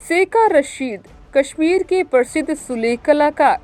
सेका रशीद कश्मीर के प्रसिद्ध सुलेख कलाकार।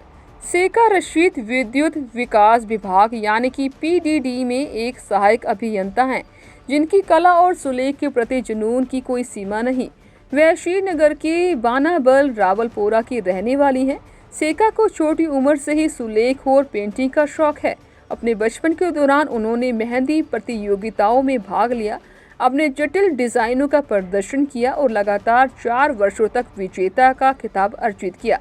सेका रशीद विद्युत विकास विभाग यानी कि पीडीडी में एक सहायक अभियंता हैं, जिनकी कला और सुलेख के प्रति जुनून की कोई सीमा नहीं। वह श्रीनगर के बानाबल रावलपोरा की रहने वाली हैं। सेका को छोटी उम्र से ही सुलेख और पेंटिंग का शौक है। अपने बचपन के दौरान उन्होंने मेहंदी प्रतियोगिताओं में भाग लिया, अपने जटिल डिजाइनों का प्रदर्शन किया और लगातार 4 वर्षों तक विजेता का खिताब अर्जित किया।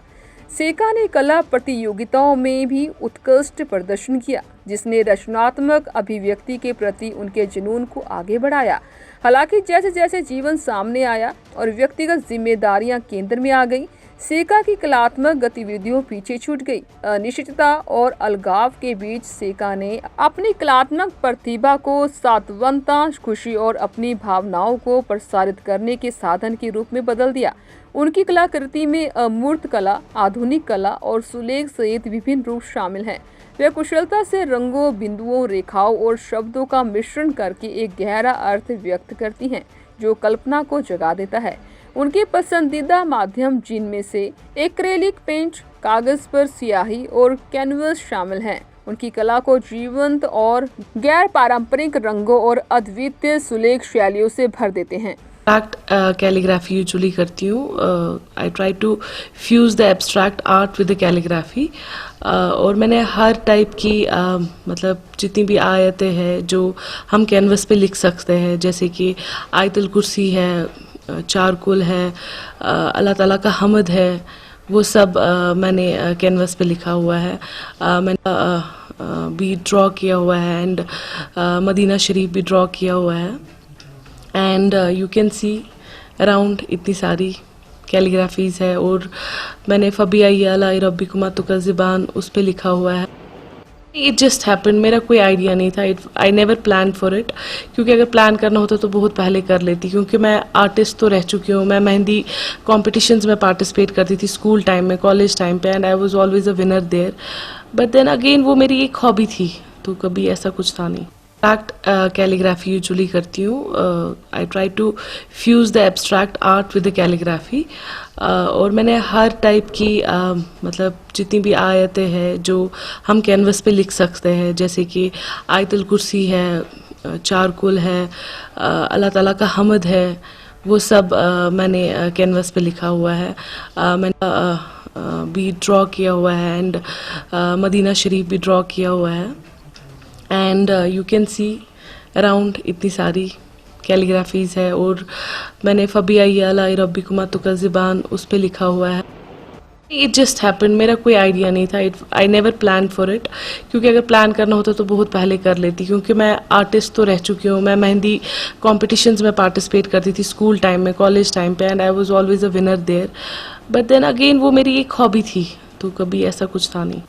सेका ने कला प्रतियोगिताओं में भी उत्कृष्ट प्रदर्शन किया, जिसने रचनात्मक अभिव्यक्ति के प्रति उनके जुनून को आगे बढ़ाया। हालांकि जैसे जैसे जीवन सामने आया और व्यक्तिगत जिम्मेदारियां केंद्र में आ गई, सेका की कलात्मक गतिविधियों पीछे छूट गई। अनिश्चितता और अलगाव के बीच सेका ने अपनी कलात्मक प्रतिभा को सात्वनता, खुशी और अपनी भावनाओं को प्रसारित करने के साधन के रूप में बदल दिया। उनकी कलाकृति में अमूर्त कला, आधुनिक कला और सुलेख सहित विभिन्न रूप शामिल हैं। वे कुशलता से रंगों, बिंदुओं, रेखाओं और शब्दों का मिश्रण करके एक गहरा अर्थ व्यक्त करती हैं, जो कल्पना को जगा देता है। उनके पसंदीदा माध्यम जिनमें से एक्रेलिक पेंट, कागज पर स्याही और कैनवस शामिल हैं, उनकी कला को जीवंत और गैर पारंपरिक रंगों और अद्वितीय सुलेख शैलियों से भर देते हैं। एब्स्ट्रैक्ट कैलीग्राफी यूजुअली करती हूँ। I try to fuse the abstract art with the calligraphy. और मैंने हर टाइप की मतलब जितनी भी आयतें हैं जो हम कैनवस पे लिख सकते हैं, जैसे कि आयतुल कुर्सी है, चारकुल है, अल्लाह ताला का हमद है, वो सब मैंने कैनवस पे लिखा हुआ है। मैंने भी ड्रॉ किया हुआ है एंड मदीना शरीफ भी ड्रॉ किया हुआ है। And you can see around इतनी सारी कैलीग्राफीज़ है। और मैंने फ़बिया ला रब्बिकुमा तुकज़्ज़िबान उस पर लिखा हुआ है। इट जस्ट हैपन, मेरा कोई आइडिया नहीं था। I never plan for it, क्योंकि अगर प्लान करना होता तो बहुत पहले कर लेती, क्योंकि मैं आर्टिस्ट तो रह चुकी हूँ। मैं मेहंदी कॉम्पिटिशन्स में पार्टिसिपेट करती थी स्कूल टाइम में, कॉलेज टाइम पे, and I was always a winner there. But then again वो मेरी एक हॉबी थी, तो कभी ऐसा कुछ था नहीं। एब्स्ट्रैक्ट कैलीग्राफी यूजुअली करती हूँ। I try to fuse the abstract art with the calligraphy. और मैंने हर टाइप की मतलब जितनी भी आयतें हैं जो हम कैनवस पे लिख सकते हैं, जैसे कि आयतुल कुर्सी है, चारकुल है, अल्लाह ताला का हमद है, वो सब मैंने कैनवस पे लिखा हुआ है। मैंने भी ड्रॉ किया हुआ है एंड मदीना शरीफ भी ड्रॉ किया हुआ है। And you can see around इतनी सारी कैलीग्राफीज़ है। और मैंने फ़बिया ला रब्बिकुमा तुकज़्ज़िबान उस पर लिखा हुआ है। इट जस्ट हैपन, मेरा कोई आइडिया नहीं था। I never plan for it, क्योंकि अगर प्लान करना होता तो बहुत पहले कर लेती, क्योंकि मैं आर्टिस्ट तो रह चुकी हूँ। मैं मेहंदी कॉम्पिटिशन्स में पार्टिसिपेट करती थी स्कूल टाइम में, कॉलेज टाइम पे, and I was always a winner there. But then again वो मेरी एक हॉबी थी, तो कभी ऐसा कुछ था नहीं।